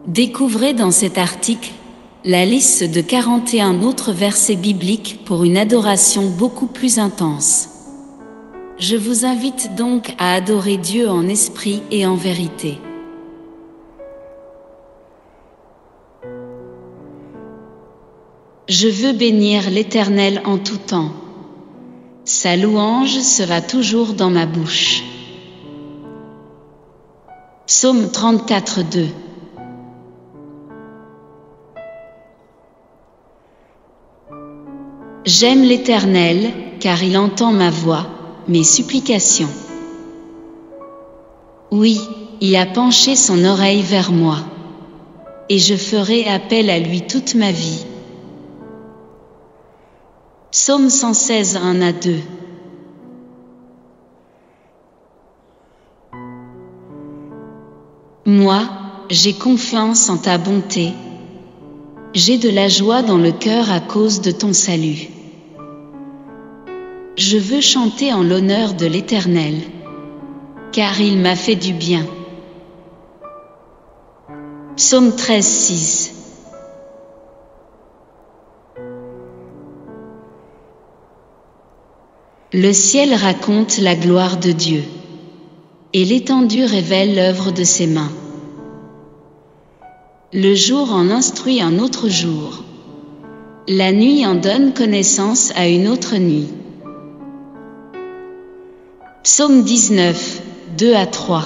Découvrez dans cet article la liste de 41 autres versets bibliques pour une adoration beaucoup plus intense. Je vous invite donc à adorer Dieu en esprit et en vérité. Je veux bénir l'Éternel en tout temps. Sa louange sera toujours dans ma bouche. Psaume 34, 2. J'aime l'Éternel, car il entend ma voix, mes supplications. Oui, il a penché son oreille vers moi, et je ferai appel à lui toute ma vie. Psaume 116, 1 à 2. Moi, j'ai confiance en ta bonté. J'ai de la joie dans le cœur à cause de ton salut. Je veux chanter en l'honneur de l'Éternel, car il m'a fait du bien. Psaume 13, 6. Le ciel raconte la gloire de Dieu, et l'étendue révèle l'œuvre de ses mains. Le jour en instruit un autre jour, la nuit en donne connaissance à une autre nuit. Psaume 19, 2 à 3.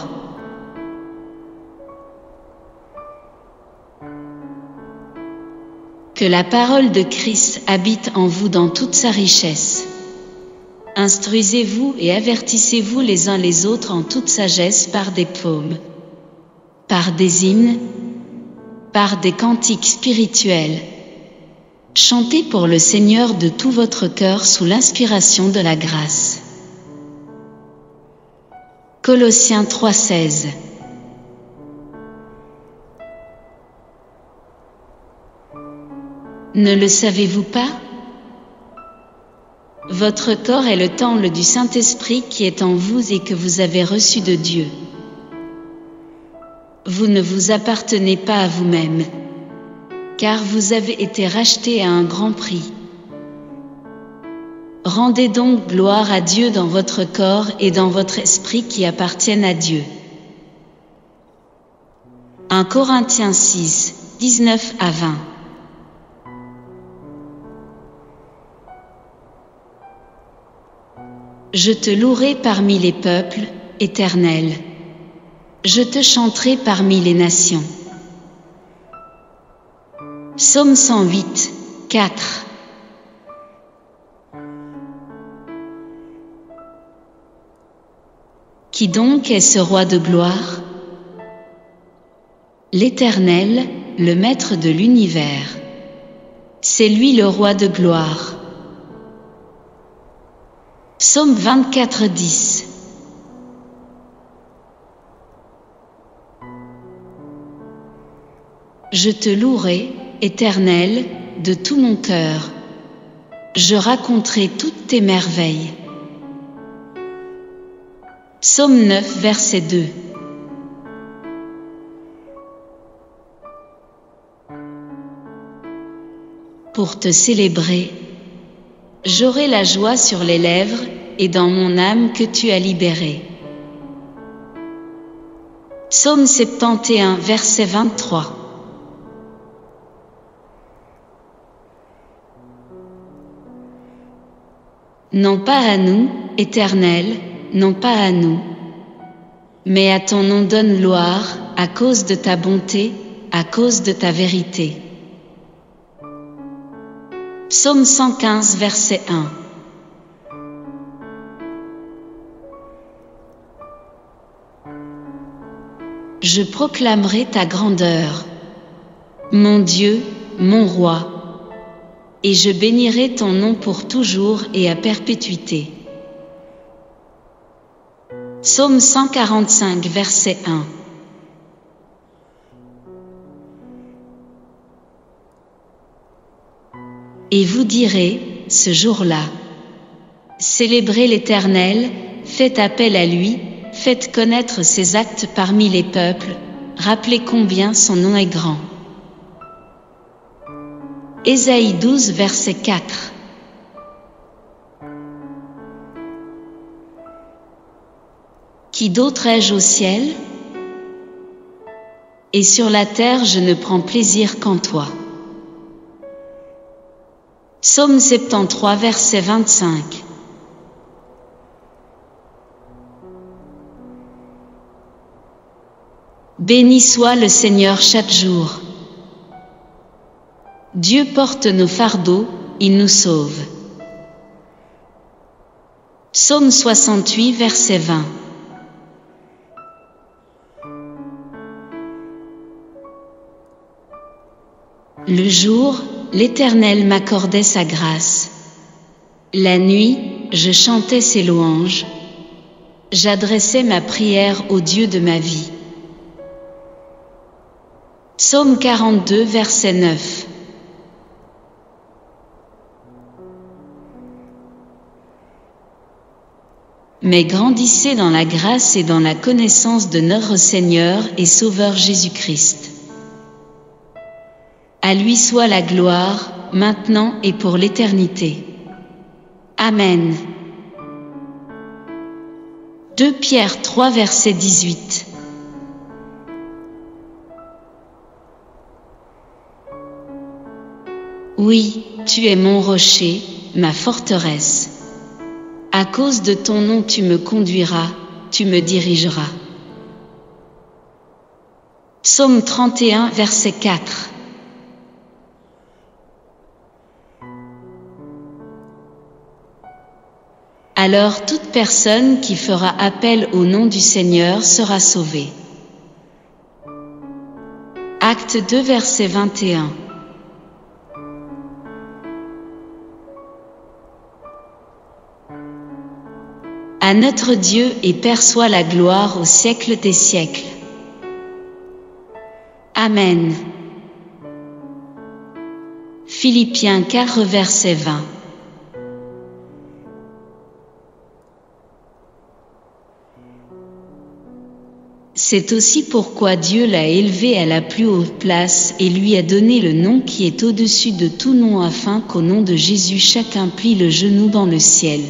Que la parole de Christ habite en vous dans toute sa richesse. Instruisez-vous et avertissez-vous les uns les autres en toute sagesse par des psaumes, par des hymnes, par des cantiques spirituels. Chantez pour le Seigneur de tout votre cœur sous l'inspiration de la grâce. Colossiens 3,16. Ne le savez-vous pas? Votre corps est le temple du Saint-Esprit qui est en vous et que vous avez reçu de Dieu. Vous ne vous appartenez pas à vous-même, car vous avez été rachetés à un grand prix. Rendez donc gloire à Dieu dans votre corps et dans votre esprit qui appartiennent à Dieu. 1 Corinthiens 6, 19 à 20. Je te louerai parmi les peuples, Éternel. Je te chanterai parmi les nations. Psaume 108, 4. Qui donc est ce roi de gloire? L'Éternel, le Maître de l'univers. C'est lui le roi de gloire. Psaume 24, 10. Je te louerai, Éternel, de tout mon cœur. Je raconterai toutes tes merveilles. Psaume 9, verset 2. Pour te célébrer, j'aurai la joie sur les lèvres et dans mon âme que tu as libérée. Psaume 71, verset 23. Non pas à nous, Éternel, non pas à nous, mais à ton nom donne gloire, à cause de ta bonté, à cause de ta vérité. Psaume 115, verset 1. Je proclamerai ta grandeur, mon Dieu, mon roi, et je bénirai ton nom pour toujours et à perpétuité. Psaume 145, verset 1. Et vous direz, ce jour-là, célébrez l'Éternel, faites appel à lui, faites connaître ses actes parmi les peuples, rappelez combien son nom est grand. Ésaïe 12 verset 4. Qui d'autre ai-je au ciel? Et sur la terre je ne prends plaisir qu'en toi. Psaume 73 verset 25. Béni soit le Seigneur chaque jour. Dieu porte nos fardeaux, il nous sauve. Psaume 68 verset 20. Le jour, l'Éternel m'accordait sa grâce. La nuit, je chantais ses louanges. J'adressais ma prière au Dieu de ma vie. Psaume 42 verset 9. Mais grandissez dans la grâce et dans la connaissance de notre Seigneur et Sauveur Jésus-Christ. À lui soit la gloire, maintenant et pour l'éternité. Amen. 2 Pierre 3 verset 18. Oui, tu es mon rocher, ma forteresse. À cause de ton nom tu me conduiras, tu me dirigeras. Psaume 31 verset 4. Alors toute personne qui fera appel au nom du Seigneur sera sauvée. Acte 2 verset 21. À notre Dieu et Père soit la gloire au siècle des siècles. Amen. Philippiens 4 verset 20. C'est aussi pourquoi Dieu l'a élevé à la plus haute place et lui a donné le nom qui est au-dessus de tout nom afin qu'au nom de Jésus chacun plie le genou dans le ciel,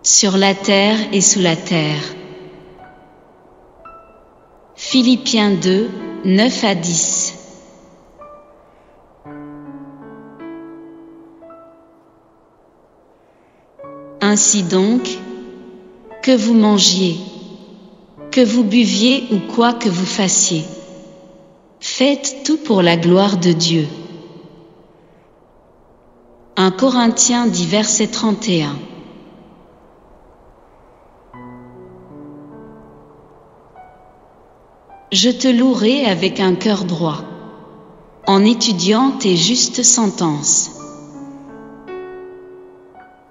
sur la terre et sous la terre. Philippiens 2, 9 à 10. Ainsi donc, que vous mangiez, que vous buviez ou quoi que vous fassiez, faites tout pour la gloire de Dieu. 1 Corinthiens 10 verset 31. Je te louerai avec un cœur droit, en étudiant tes justes sentences.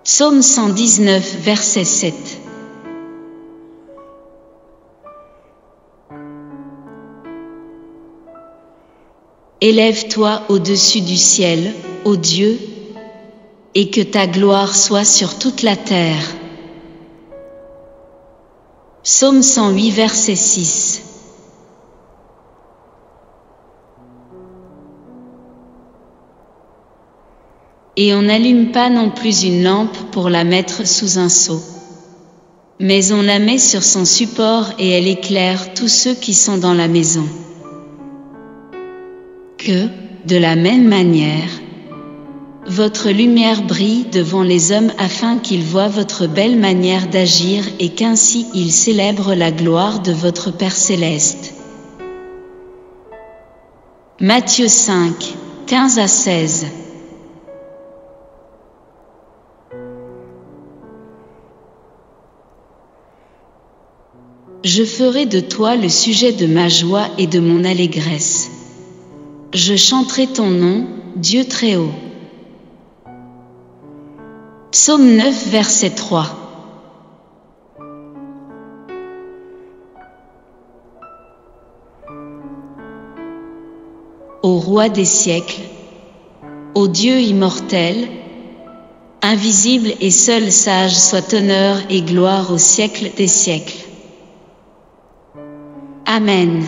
Psaume 119 verset 7. Élève-toi au-dessus du ciel, ô Dieu, et que ta gloire soit sur toute la terre. Psaume 108 verset 6. Et on n'allume pas non plus une lampe pour la mettre sous un seau, mais on la met sur son support et elle éclaire tous ceux qui sont dans la maison. Que, de la même manière, votre lumière brille devant les hommes afin qu'ils voient votre belle manière d'agir et qu'ainsi ils célèbrent la gloire de votre Père céleste. Matthieu 5, 15 à 16. Je ferai de toi le sujet de ma joie et de mon allégresse. Je chanterai ton nom, Dieu très haut. Psaume 9 verset 3. Ô roi des siècles, ô Dieu immortel, invisible et seul sage soit honneur et gloire au siècle des siècles. Amen.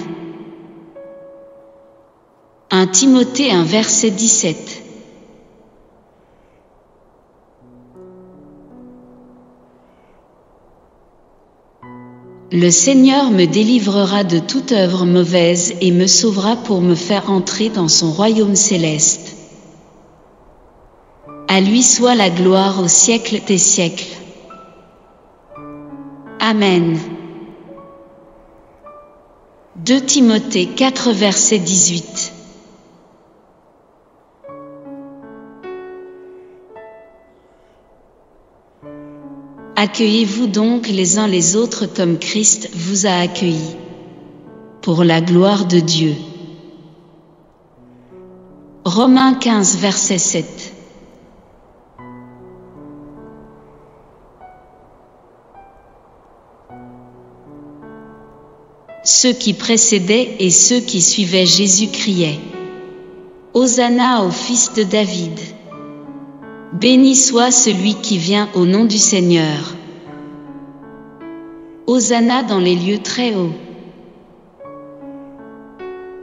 1 Timothée 1 verset 17. Le Seigneur me délivrera de toute œuvre mauvaise et me sauvera pour me faire entrer dans son royaume céleste. À lui soit la gloire au siècle des siècles. Amen. 2 Timothée 4 verset 18. Accueillez-vous donc les uns les autres comme Christ vous a accueillis, pour la gloire de Dieu. Romains 15 verset 7. Ceux qui précédaient et ceux qui suivaient Jésus criaient: Hosanna au fils de David. Béni soit celui qui vient au nom du Seigneur. Hosanna dans les lieux très hauts.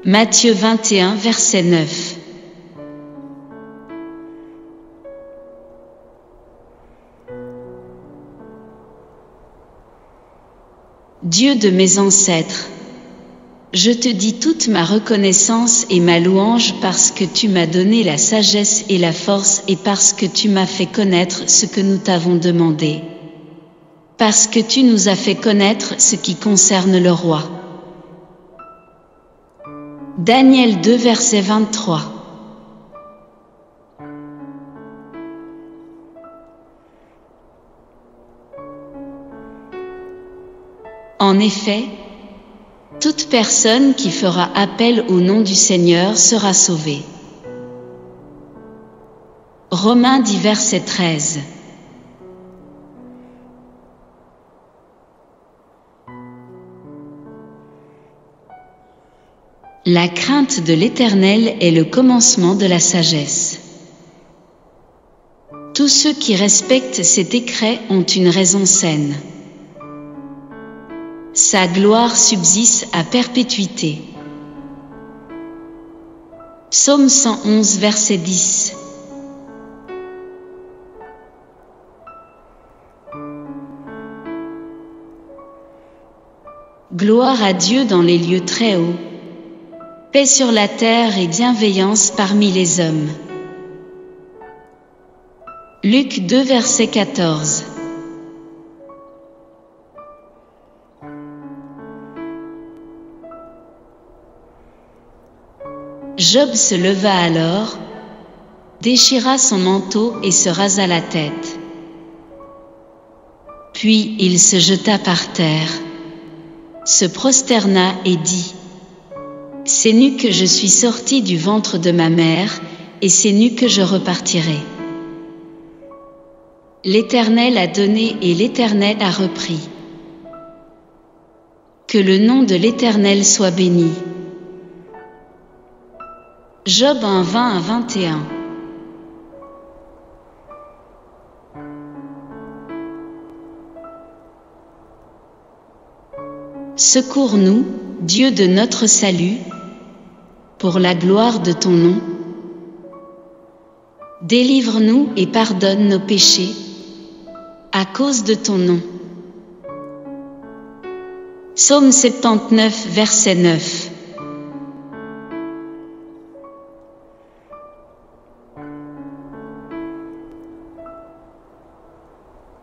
Matthieu 21 verset 9. Dieu de mes ancêtres, je te dis toute ma reconnaissance et ma louange parce que tu m'as donné la sagesse et la force et parce que tu m'as fait connaître ce que nous t'avons demandé. Parce que tu nous as fait connaître ce qui concerne le roi. Daniel 2 verset 23. En effet, toute personne qui fera appel au nom du Seigneur sera sauvée. Romains 10 verset 13. La crainte de l'Éternel est le commencement de la sagesse. Tous ceux qui respectent ses décrets ont une raison saine. Sa gloire subsiste à perpétuité. Psaume 111 verset 10. Gloire à Dieu dans les lieux très hauts. Paix sur la terre et bienveillance parmi les hommes. Luc 2 verset 14. Job se leva alors, déchira son manteau et se rasa la tête. Puis il se jeta par terre, se prosterna et dit: C'est nu que je suis sorti du ventre de ma mère, et c'est nu que je repartirai. L'Éternel a donné et l'Éternel a repris. Que le nom de l'Éternel soit béni. Job 1, 20 à 21. Secours-nous, Dieu de notre salut, pour la gloire de ton nom. Délivre-nous et pardonne nos péchés, à cause de ton nom. Psaume 79, verset 9.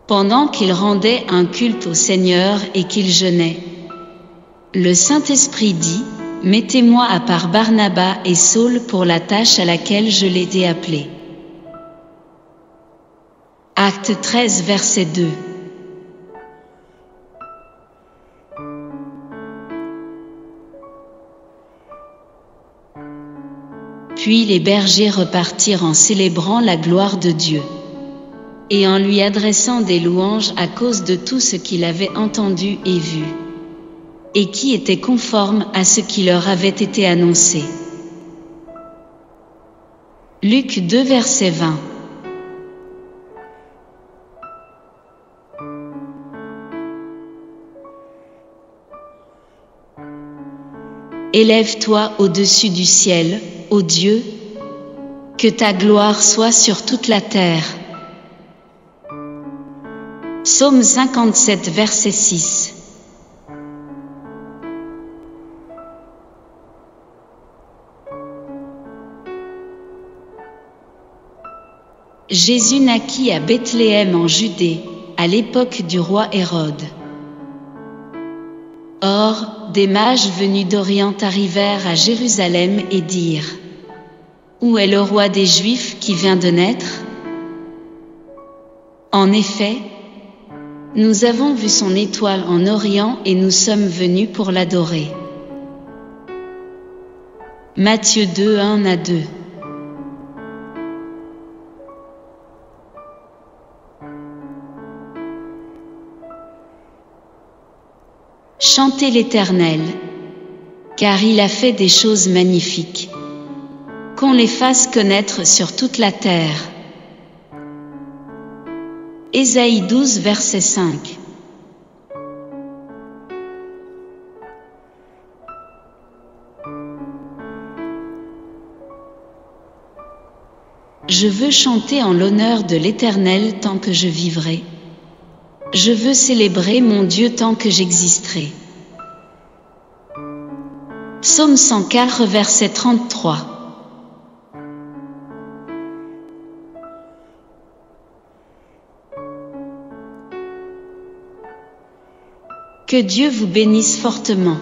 Pendant qu'il rendait un culte au Seigneur et qu'il jeûnait, le Saint-Esprit dit: Mettez-moi à part Barnabas et Saul pour la tâche à laquelle je l'ai appelé. Acte 13, verset 2. Puis les bergers repartirent en célébrant la gloire de Dieu et en lui adressant des louanges à cause de tout ce qu'il avait entendu et vu, et qui était conforme à ce qui leur avait été annoncé. Luc 2 verset 20. Élève-toi au-dessus du ciel, ô Dieu, que ta gloire soit sur toute la terre. Psaume 57 verset 6. Jésus naquit à Bethléem en Judée, à l'époque du roi Hérode. Or, des mages venus d'Orient arrivèrent à Jérusalem et dirent: Où est le roi des Juifs qui vient de naître? En effet, nous avons vu son étoile en Orient et nous sommes venus pour l'adorer. Matthieu 2, 1-2. Chantez l'Éternel, car il a fait des choses magnifiques. Qu'on les fasse connaître sur toute la terre. Ésaïe 12 verset 5. Je veux chanter en l'honneur de l'Éternel tant que je vivrai. Je veux célébrer mon Dieu tant que j'existerai. Psaume 104 verset 33. Que Dieu vous bénisse fortement.